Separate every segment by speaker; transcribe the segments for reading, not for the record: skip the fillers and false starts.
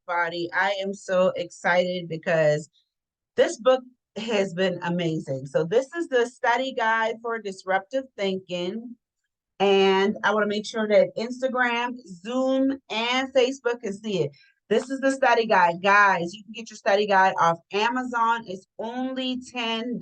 Speaker 1: everybody. I am so excited because this book has been amazing. So, this is the study guide for disruptive thinking. And I want to make sure that Instagram, Zoom, and Facebook can see it. This is the study guide. Guys, you can get your study guide off Amazon. It's only $10.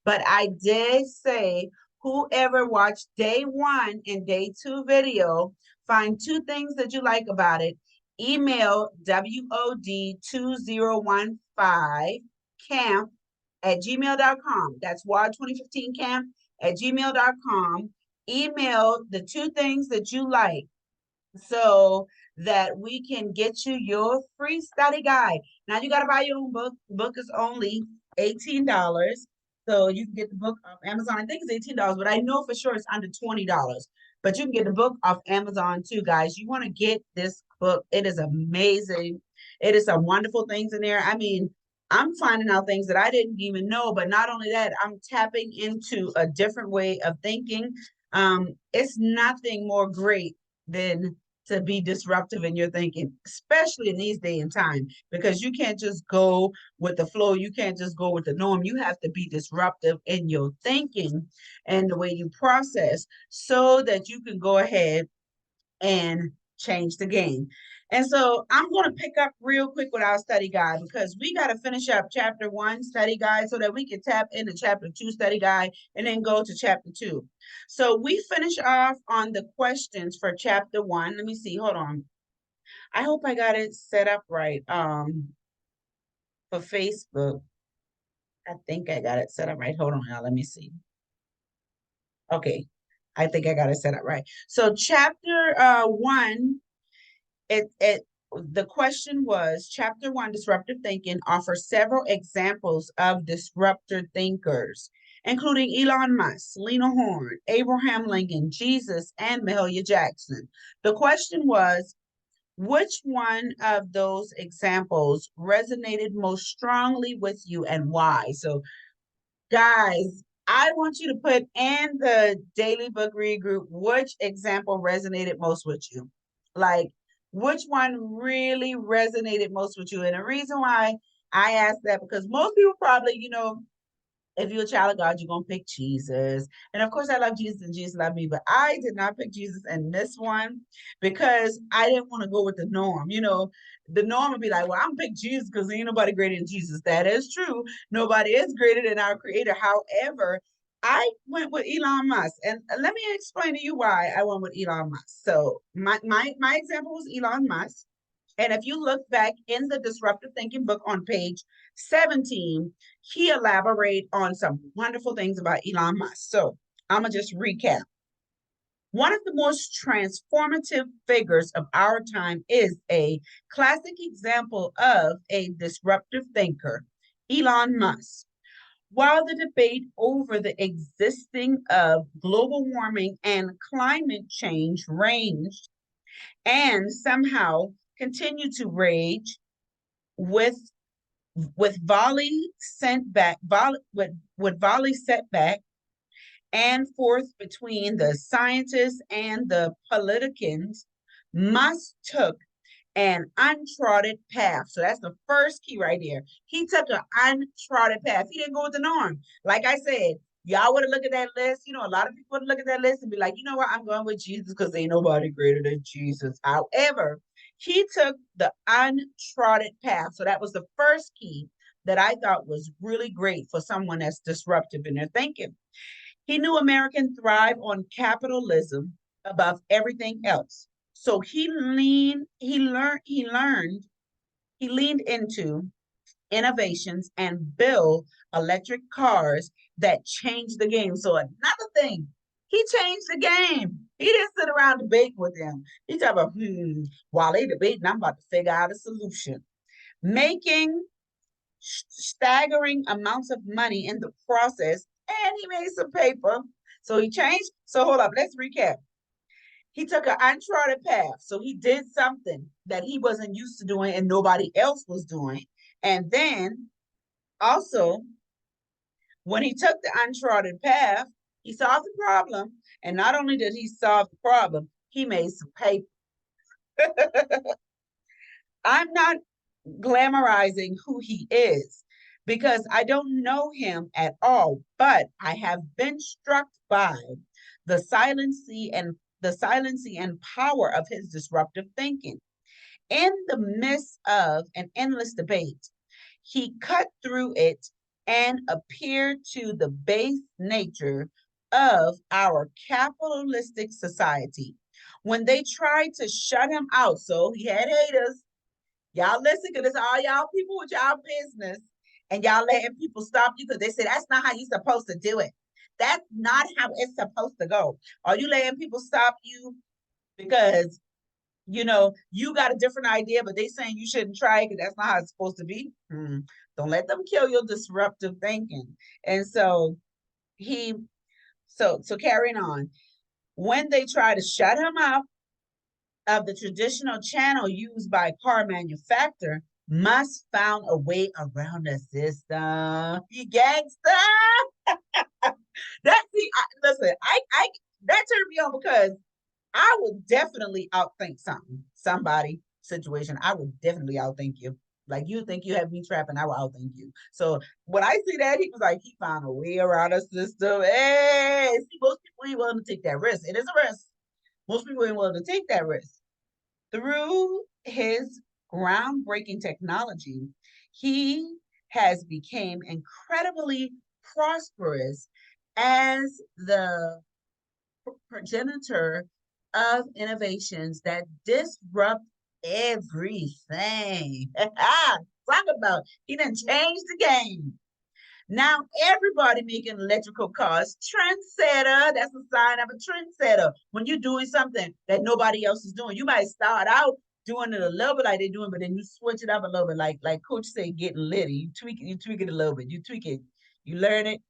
Speaker 1: But I did say whoever watched day one and day two video, find two things that you like about it. Email WOD2015camp@gmail.com. That's WOD2015camp at gmail.com. Email the two things that you like so that we can get you your free study guide. Now you got to buy your own book. The book is only $18. So you can get the book off Amazon. I think it's $18, but I know for sure it's under $20. But you can get the book off Amazon too, guys. You want to get this book. It is amazing. It is some wonderful things in there. I mean, I'm finding out things that I didn't even know, but not only that, I'm tapping into a different way of thinking. It's nothing more great than to be disruptive in your thinking, especially in these day and time, because you can't just go with the flow. You can't just go with the norm. You have to be disruptive in your thinking and the way you process so that you can go ahead and change the game. And so I'm going to pick up real quick with our study guide because we got to finish up chapter 1 study guide so that we can tap into chapter 2 study guide and then go to chapter 2. So we finish off on the questions for chapter 1. Let me see. Hold on. I hope I got it set up right. For Facebook. I think I got it set up right. Hold on, y'all. Let me see. Okay. I think I got it set up right. So chapter 1, the question was chapter 1, disruptive thinking, offers several examples of disruptor thinkers, including Elon Musk, Lena Horne, Abraham Lincoln, Jesus, and Mahalia Jackson. The question was, which one of those examples resonated most strongly with you and why? So, guys, I want you to put in the daily book read group which example resonated most with you. Like, which one really resonated most with you? And the reason why I asked that, because most people probably, if you're a child of God, you're going to pick Jesus. And of course, I love Jesus and Jesus loved me, but I did not pick Jesus in this one because I didn't want to go with the norm. The norm would be like, well, I'm going to pick Jesus because ain't nobody greater than Jesus. That is true. Nobody is greater than our creator. However, I went with Elon Musk. And let me explain to you why I went with Elon Musk. So my example was Elon Musk. And if you look back in the Disruptive Thinking book on page 17, he elaborated on some wonderful things about Elon Musk. So I'm going to just recap. One of the most transformative figures of our time is a classic example of a disruptive thinker, Elon Musk. While the debate over the existing of global warming and climate change raged and somehow continue to rage with volley sent back with volley setback and forth between the scientists and the politicians, Musk took an untrodden path. So that's the first key right there. He took an untrodden path. He didn't go with the norm. Like I said, y'all would have looked at that list. A lot of people would look at that list and be like, you know what? I'm going with Jesus because ain't nobody greater than Jesus. However, he took the untrodden path. So that was the first key that I thought was really great for someone that's disruptive in their thinking. He knew Americans thrive on capitalism above everything else. So he leaned into innovations and built electric cars that changed the game. So another thing, he changed the game. He didn't sit around debating with them. He talked about, while they debating, I'm about to figure out a solution. Making staggering amounts of money in the process, and he made some paper. So he changed. So hold up, let's recap. He took an uncharted path. So he did something that he wasn't used to doing and nobody else was doing. And then also, when he took the uncharted path, he solved the problem. And not only did he solve the problem, he made some paper. I'm not glamorizing who he is because I don't know him at all, but I have been struck by the silency and power of his disruptive thinking. In the midst of an endless debate, he cut through it and appeared to the base nature of our capitalistic society. When they tried to shut him out, so he had haters. Y'all listen, because it's all y'all people with y'all business, and y'all letting people stop you because they say that's not how you're supposed to do it. That's not how it's supposed to go. Are you letting people stop you because you got a different idea, but they saying you shouldn't try it because that's not how it's supposed to be? Don't let them kill your disruptive thinking. And so he, so carrying on, when they try to shut him up of the traditional channel used by car manufacturer, must found a way around the system. You gangster. Listen, I that turned me on because I would definitely outthink somebody, situation. I would definitely outthink you. Like you think you have me trapping, I will outthink you. So when I see that, he was like, he found a way around the system. Hey, see, most people ain't willing to take that risk. It is a risk. Most people ain't willing to take that risk. Through his groundbreaking technology, he has become incredibly prosperous as the progenitor of innovations that disrupt everything. Talk about he done changed the game. Now everybody making electrical cars. Trendsetter. That's a sign of a trendsetter. When you're doing something that nobody else is doing, you might start out doing it a little bit like they're doing, but then you switch it up a little bit, like Coach said, getting litty. You tweak it a little bit. You tweak it. You learn it,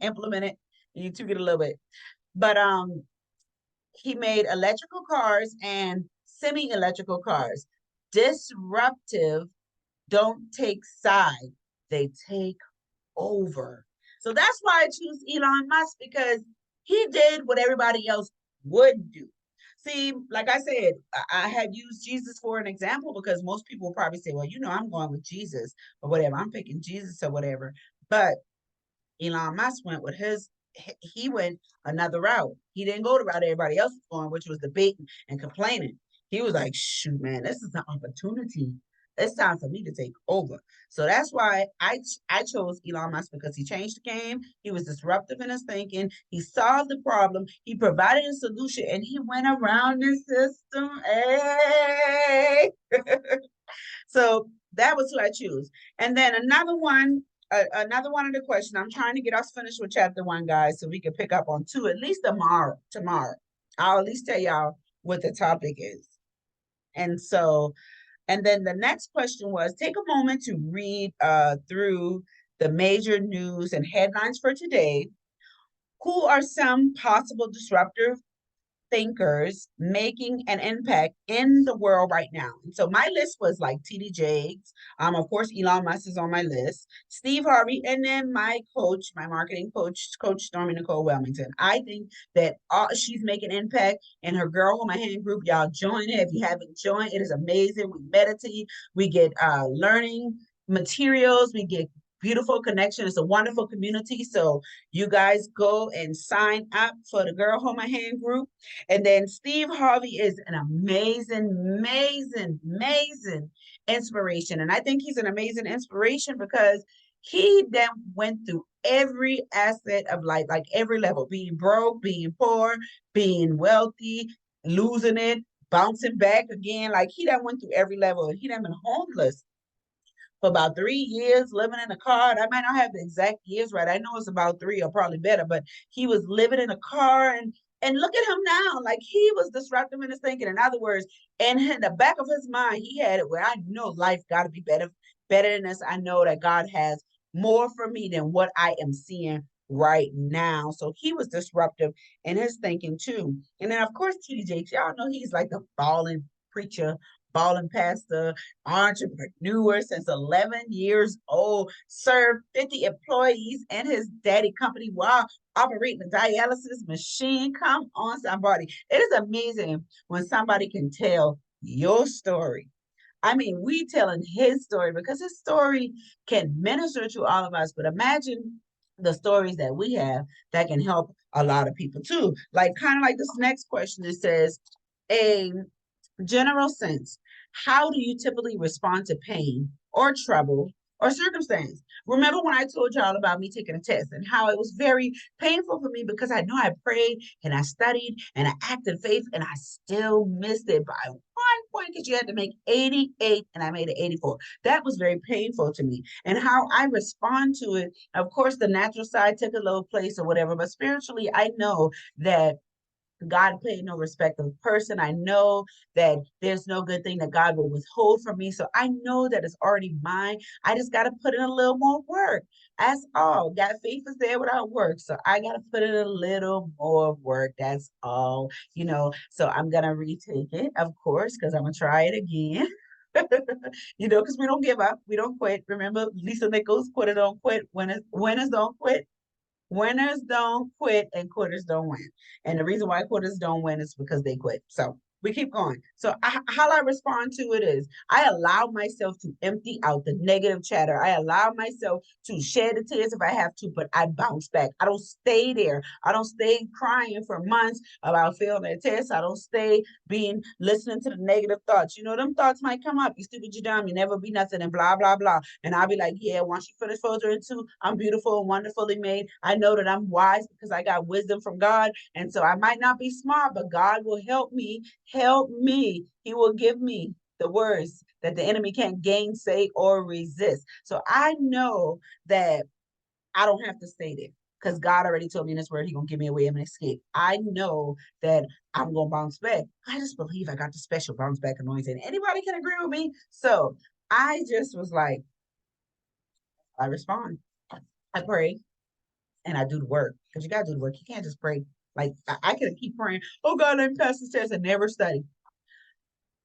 Speaker 1: implement it, and you tweak it a little bit. But he made electrical cars and semi-electrical cars. Disruptive don't take side, they take over. So that's why I choose Elon Musk, because he did what everybody else would do. See, like I said, I had used Jesus for an example because most people will probably say, well, I'm going with Jesus or whatever. I'm picking Jesus or whatever. But Elon Musk went with he went another route. He didn't go the route everybody else was going, which was debating and complaining. He was like, shoot, man, this is an opportunity. It's time for me to take over. So that's why I chose Elon Musk, because he changed the game. He was disruptive in his thinking. He solved the problem. He provided a solution, and he went around the system. Hey. So that was who I choose. And then another one of the question. I'm trying to get us finished with chapter 1, guys, so we can pick up on 2 at least tomorrow. I'll at least tell y'all what the topic is. And then the next question was, take a moment to read through the major news and headlines for today. Who are some possible disruptive thinkers making an impact in the world right now? And so my list was like TD Jakes. Of course, Elon Musk is on my list. Steve Harvey, and then my coach, my marketing coach, Coach Stormy Nicole Wellington. I think that she's making impact in her Girl Hold My Hand group. Y'all join it if you haven't joined. It is amazing. We meditate. We get learning materials. We get beautiful connection. It's a wonderful community. So you guys go and sign up for the Girl Hold My Hand group. And then Steve Harvey is an amazing inspiration. And I think he's an amazing inspiration because he then went through every aspect of life, like every level, being broke, being poor, being wealthy, losing it, bouncing back again. Like he done went through every level, and he done been homeless for about 3 years, living in a car. I might not have the exact years right. I know it's about 3 or probably better, but he was living in a car, and look at him now. Like he was disruptive in his thinking. In other words, and in the back of his mind, he had it where I know life got to be better than this. I know that God has more for me than what I am seeing right now. So he was disruptive in his thinking too. And then of course, TD Jakes, y'all know he's like the balling preacher, balling pastor, entrepreneur since 11 years old, served 50 employees in his daddy company while operating a dialysis machine. Come on, somebody. It is amazing when somebody can tell your story I mean, we telling his story because his story can minister to all of us. But imagine the stories that we have that can help a lot of people too. Like kind of like this next question that says, a general sense, how do you typically respond to pain or trouble or circumstance? Remember when I told y'all about me taking a test and how it was very painful for me because I know I prayed and I studied and I acted faith and I still missed it by 1 point because you had to make 88 and I made it 84. That was very painful to me. And how I respond to it, of course, the natural side took a low place or whatever, but spiritually, I know that God paid no respect of person. I know that there's no good thing that God will withhold from me. So I know that it's already mine. I just got to put in a little more work. That's all. God, faith is there without work. So I got to put in a little more work. That's all, So I'm going to retake it, of course, because I'm going to try it again. Because we don't give up. We don't quit. Remember, Lisa Nichols, quitter don't quit. Winners don't quit. Winners don't quit and quitters don't win. And the reason why quitters don't win is because they quit. So we keep going. So how I respond to it is I allow myself to empty out the negative chatter. I allow myself to shed the tears if I have to, but I bounce back. I don't stay there. I don't stay crying for months about failing a test. I don't stay listening to the negative thoughts. Them thoughts might come up. You stupid, you dumb, you never be nothing, and blah, blah, blah. And I'll be like, yeah, once you finish filtering two, I'm beautiful and wonderfully made. I know that I'm wise because I got wisdom from God. And so I might not be smart, but God will help me. Help me. He will give me the words that the enemy can't gainsay or resist. So I know that I don't have to stay there because God already told me in his word He's going to give me a way of an escape. I know that I'm going to bounce back. I just believe I got the special bounce back anointing. Anybody can agree with me? So I just was like, I respond. I pray and I do the work because you got to do the work. You can't just pray. Like I can keep praying, oh God, let me pass this test and never study.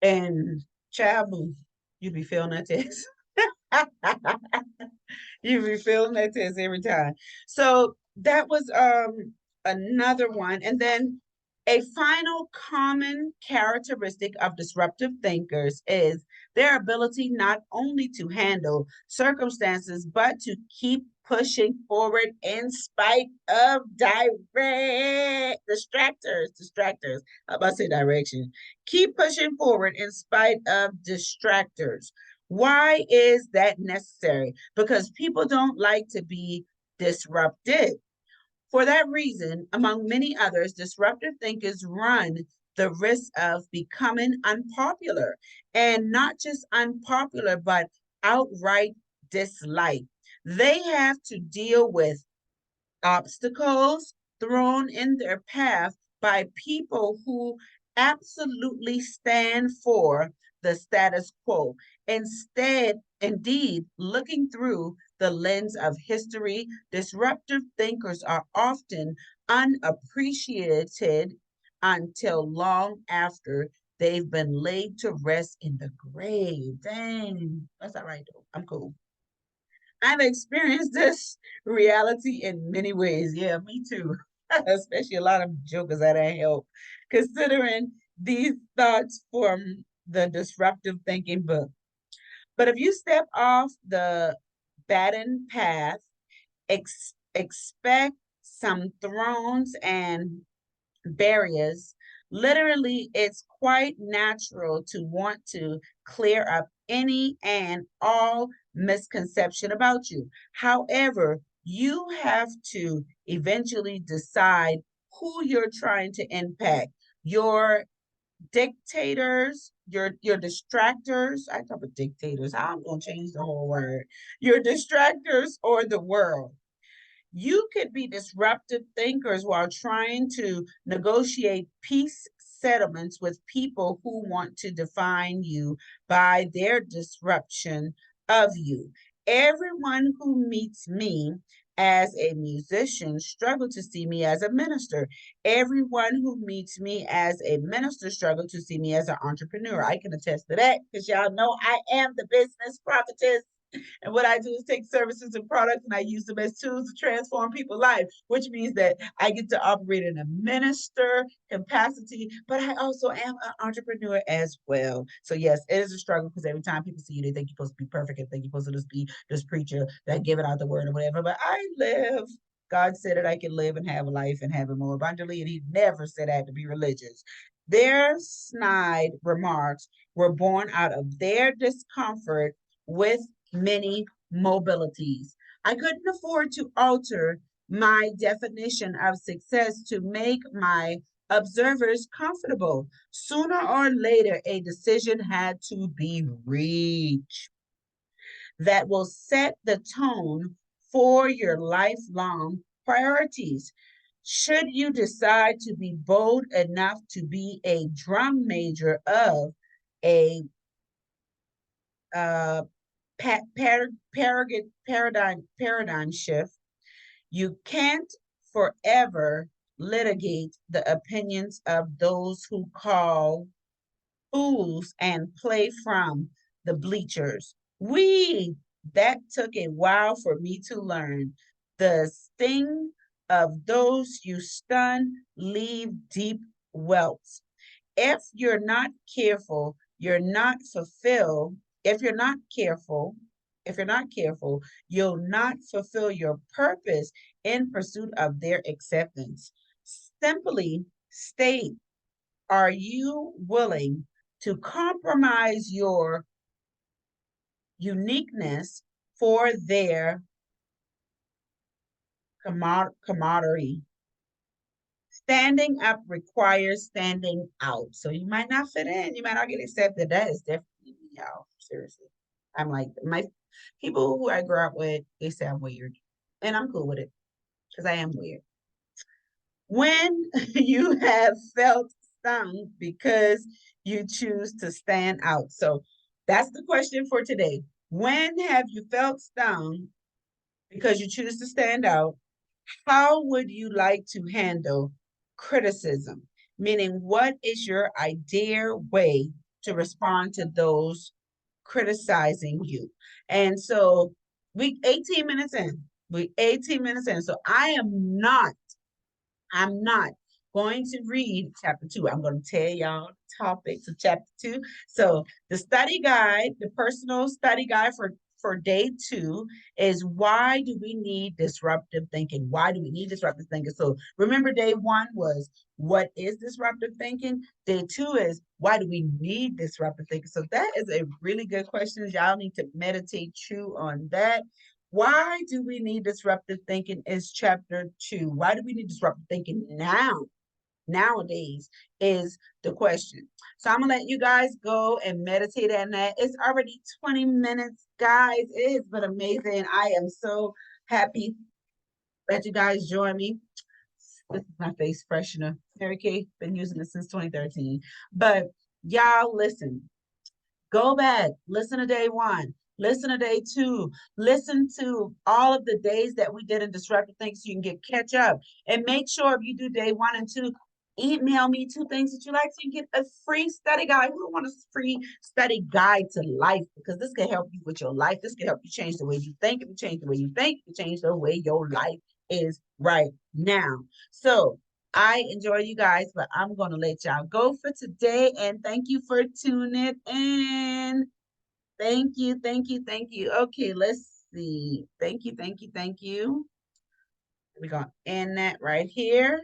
Speaker 1: And child, you'd be failing that test. You be feeling that test every time. So that was another one. And then a final common characteristic of disruptive thinkers is their ability not only to handle circumstances, but to keep pushing forward in spite of direct distractors. How about to say direction? Keep pushing forward in spite of distractors. Why is that necessary? Because people don't like to be disrupted. For that reason, among many others, disruptive thinkers run the risk of becoming unpopular, and not just unpopular, but outright disliked. They have to deal with obstacles thrown in their path by people who absolutely stand for the status quo. Indeed, looking through the lens of history, disruptive thinkers are often unappreciated until long after they've been laid to rest in the grave. Dang, that's all right, though. I'm cool. I've experienced this reality in many ways. Yeah, me too. Especially a lot of jokers that I help. Considering these thoughts from the disruptive thinking book. But if you step off the baton path, expect some thrones and barriers. Literally, it's quite natural to want to clear up any and all misconception about you. However, you have to eventually decide who you're trying to impact. Your dictators, your distractors. I talk about dictators. I'm gonna change the whole word. Your distractors or the world. You could be disruptive thinkers while trying to negotiate peace settlements with people who want to define you by their disruption of you. Everyone who meets me as a musician struggle to see me as a minister. Everyone who meets me as a minister struggle to see me as an entrepreneur. I can attest to that because y'all know I am the business prophetess. And what I do is take services and products and I use them as tools to transform people's life, which means that I get to operate in a minister capacity, but I also am an entrepreneur as well. So yes, it is a struggle because every time people see you, they think you're supposed to be perfect and think you're supposed to just be this preacher that giving out the word or whatever. But I live. God said that I can live and have a life and have it more abundantly, and He never said I had to be religious. Their snide remarks were born out of their discomfort with many mobilities. I couldn't afford to alter my definition of success to make my observers comfortable. Sooner or later, a decision had to be reached that will set the tone for your lifelong priorities. Should you decide to be bold enough to be a drum major of a uh, paradigm shift, you can't forever litigate the opinions of those who call fools and play from the bleachers. That took a while for me to learn. The sting of those you stun leave deep welts. If you're not careful, you're not fulfilled. If you're not careful, if you're not careful, you'll not fulfill your purpose in pursuit of their acceptance. Simply state, are you willing to compromise your uniqueness for their camaraderie? Standing up requires standing out. So you might not fit in, you might not get accepted. That is definitely me, y'all. Seriously. I'm like, my people who I grew up with, they say I'm weird. And I'm cool with it because I am weird. When you have felt stung because you choose to stand out. So that's the question for today. When have you felt stung because you choose to stand out? How would you like to handle criticism? Meaning, what is your ideal way to respond to those criticizing you? And so we 18 minutes in. We 18 minutes in. So I'm not going to read chapter 2. I'm going to tell y'all the topics of chapter 2. So the study guide, the personal study guide for day 2 is why do we need disruptive thinking? Why do we need disruptive thinking? So remember, day 1 was what is disruptive thinking? Day 2 is why do we need disruptive thinking? So that is a really good question. Y'all need to meditate true on that. Why do we need disruptive thinking is chapter 2. Why do we need disruptive thinking nowadays is the question. So I'm gonna let you guys go and meditate on that. It's already 20 minutes, guys. It has been amazing. I am so happy that you guys join me. This is my face freshener. Mary Kay, been using it since 2013. But y'all listen. Go back, listen to day 1, listen to day 2, listen to all of the days that we did in Disruptive Things so you can get catch up. And make sure if you do day 1 and 2, email me 2 things that you like so you can get a free study guide. Who don't want a free study guide to life? Because this can help you with your life. This can help you change the way you think. If you change the way you think, you change the way your life is right now. So I enjoy you guys, but I'm going to let y'all go for today. And thank you for tuning in. Thank you, thank you, thank you. Okay, let's see. Thank you, thank you, thank you. We're going to end that right here.